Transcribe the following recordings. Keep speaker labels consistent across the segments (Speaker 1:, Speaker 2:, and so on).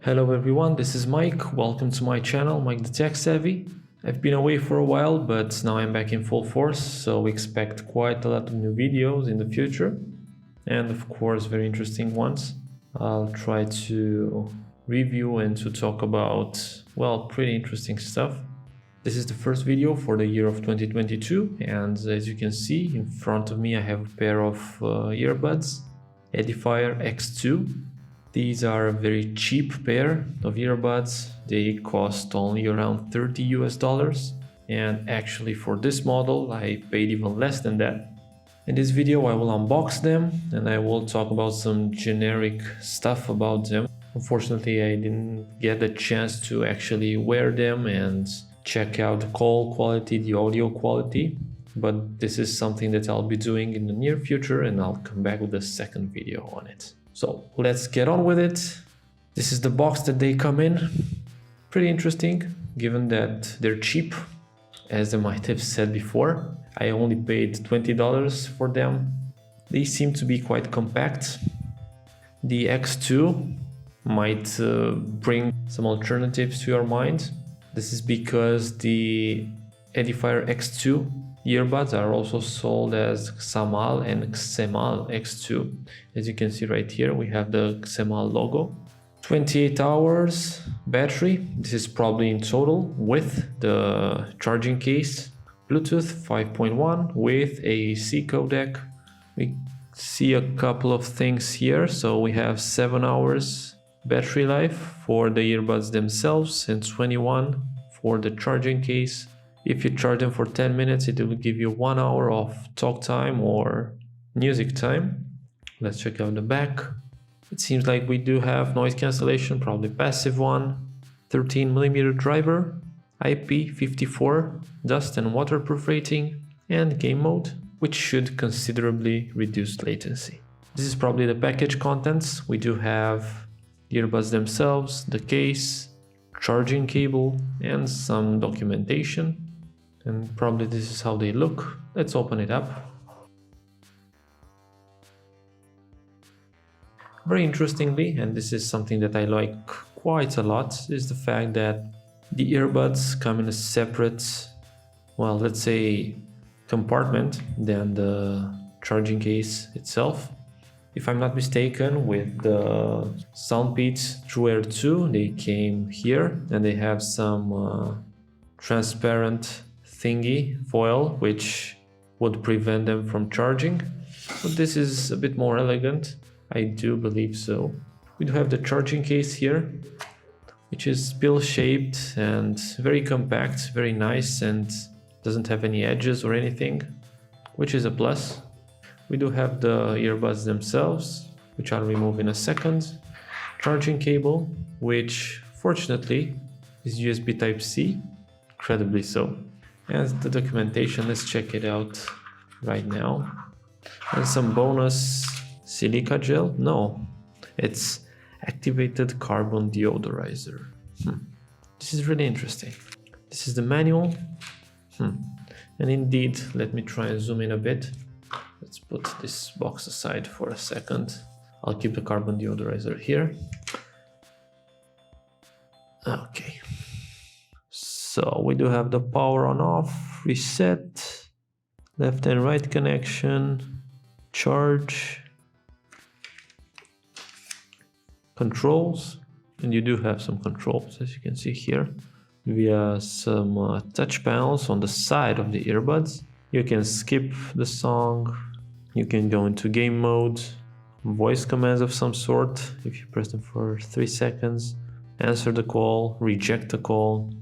Speaker 1: Hello everyone, this is Mike. Welcome to my channel, Mike the Tech Savvy. I've been away for a while, but now I'm back in full force, so expect quite a lot of new videos in the future. And of course, very interesting ones. I'll try to review and to talk about, well, pretty interesting stuff. This is the first video for the year of 2022, and as you can see, in front of me I have a pair of earbuds, Edifier X2. These are a very cheap pair of earbuds. They cost only around $30 and actually for this model I paid even less than that. In this video I will unbox them and I will talk about some generic stuff about them. Unfortunately I didn't get the chance to actually wear them and check out the call quality, the audio quality, but this is something that I'll be doing in the near future and I'll come back with a second video on it. So let's get on with it. This is the box that they come in. Pretty interesting, given that they're cheap, as I might have said before. I only paid $20 for them. They seem to be quite compact. The X2 might bring some alternatives to your mind. This is because the Edifier X2 earbuds are also sold as Xamal and Xamal X2. As you can see right here, we have the Xamal logo. 28 hours battery. This is probably in total with the charging case. Bluetooth 5.1 with a C codec. We see a couple of things here. So we have 7 hours battery life for the earbuds themselves and 21 for the charging case. If you charge them for 10 minutes, it will give you 1 hour of talk time or music time. Let's check out the back. It seems like we do have noise cancellation, probably passive one, 13mm driver, IP54, dust and waterproof rating, and game mode, which should considerably reduce latency. This is probably the package contents. We do have the earbuds themselves, the case, charging cable, and some documentation. And probably this is how they look. Let's open it up. Very interestingly, and this is something that I like quite a lot, is the fact that the earbuds come in a separate, well, let's say, compartment than the charging case itself. If I'm not mistaken, with the Soundpeats True Air 2, they came here and they have some transparent thingy foil which would prevent them from charging, but this is a bit more elegant. I do believe so. We do have the charging case here, which is pill shaped and very compact, very nice, and doesn't have any edges or anything, which is a plus. We do have the earbuds themselves, which I'll remove in a second. Charging cable, which fortunately is USB Type-C, incredibly so. And the documentation, let's check it out right now. And some bonus silica gel. No, it's activated carbon deodorizer. This is really interesting. This is the manual. And indeed, let me try and zoom in a bit. Let's put this box aside for a second. I'll keep the carbon deodorizer here. Okay. So we do have the power on off, reset, left and right connection, charge, controls, and you do have some controls as you can see here via some touch panels on the side of the earbuds. You can skip the song, you can go into game mode, voice commands of some sort if you press them for 3 seconds, answer the call, reject the call.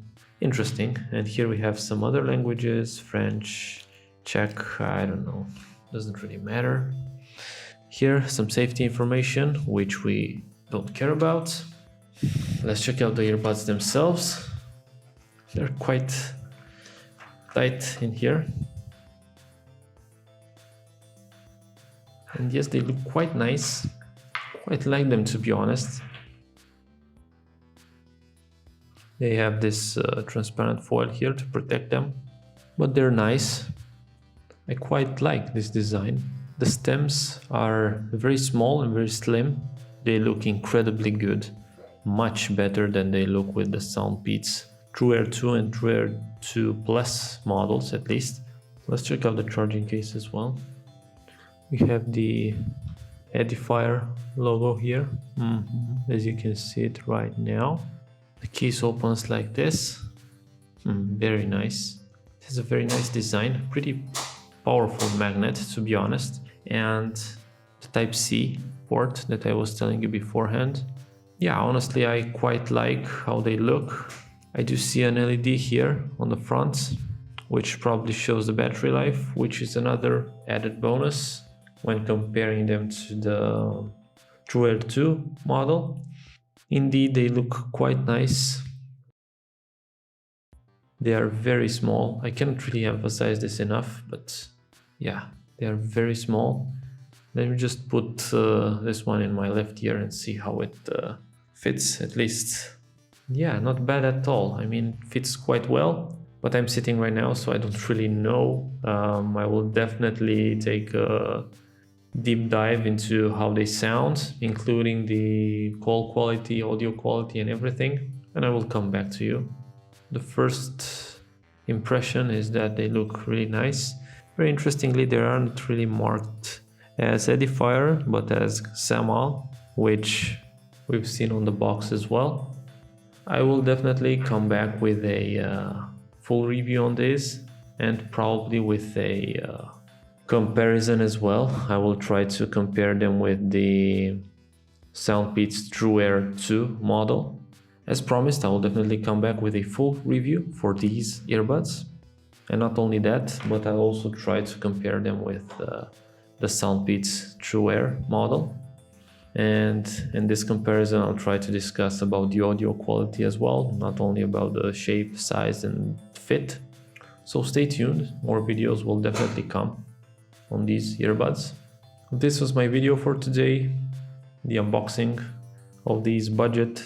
Speaker 1: Interesting. And here we have some other languages, French, Czech, I don't know, doesn't really matter. Here some safety information which we don't care about. Let's check out the earbuds themselves. They're quite tight in here. And yes, they look quite nice. Quite like them, to be honest. They have this transparent foil here to protect them, but they're nice. I quite like this design. The stems are very small and very slim. They look incredibly good. much better than they look with the Soundpeats True Air 2 and True Air 2 Plus models at least. Let's check out the charging case as well. We have the Edifier logo here, as you can see it right now. The case opens like this. Very nice. It has a very nice design, pretty powerful magnet to be honest, and the Type-C port that I was telling you beforehand. Yeah, honestly I quite like how they look. I do see an LED here on the front, which probably shows the battery life, which is another added bonus when comparing them to the True Air 2 model. Indeed, they look quite nice. They are very small. I cannot really emphasize this enough, but yeah, they are very small. Let me just put this one in my left ear and see how it fits at least. Yeah, not bad at all. I mean, fits quite well, but I'm sitting right now, so I don't really know. I will definitely take a deep dive into how they sound, including the call quality, audio quality and everything, and I will come back to you. The first impression is that they look really nice. Very interestingly, they aren't really marked as Edifier, but as Xamal, which we've seen on the box as well. I will definitely come back with a full review on this, and probably with a comparison as well. I will try to compare them with the Soundpeats True Air 2 model. As promised, I will definitely come back with a full review for these earbuds. And not only that, but I'll also try to compare them with the Soundpeats True Air model. And in this comparison, I'll try to discuss about the audio quality as well, not only about the shape, size and fit. So stay tuned, more videos will definitely come on these earbuds. This was my video for today, the unboxing of these budget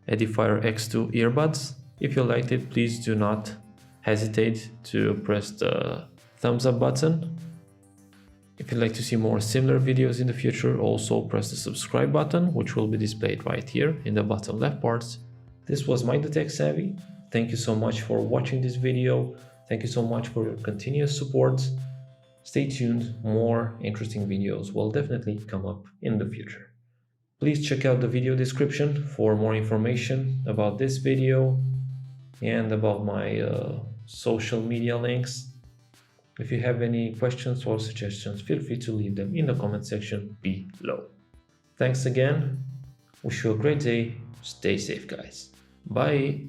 Speaker 1: Edifier X2 earbuds. If you liked it, please do not hesitate to press the thumbs up button. If you'd like to see more similar videos in the future, also press the subscribe button, which will be displayed right here in the bottom left part. This was Mike the Tech Savvy. Thank you so much for watching this video. Thank you so much for your continuous support. Stay tuned, more interesting videos will definitely come up in the future. Please check out the video description for more information about this video and about my social media links. If you have any questions or suggestions, feel free to leave them in the comment section below. Thanks again. Wish you a great day. Stay safe, guys. Bye.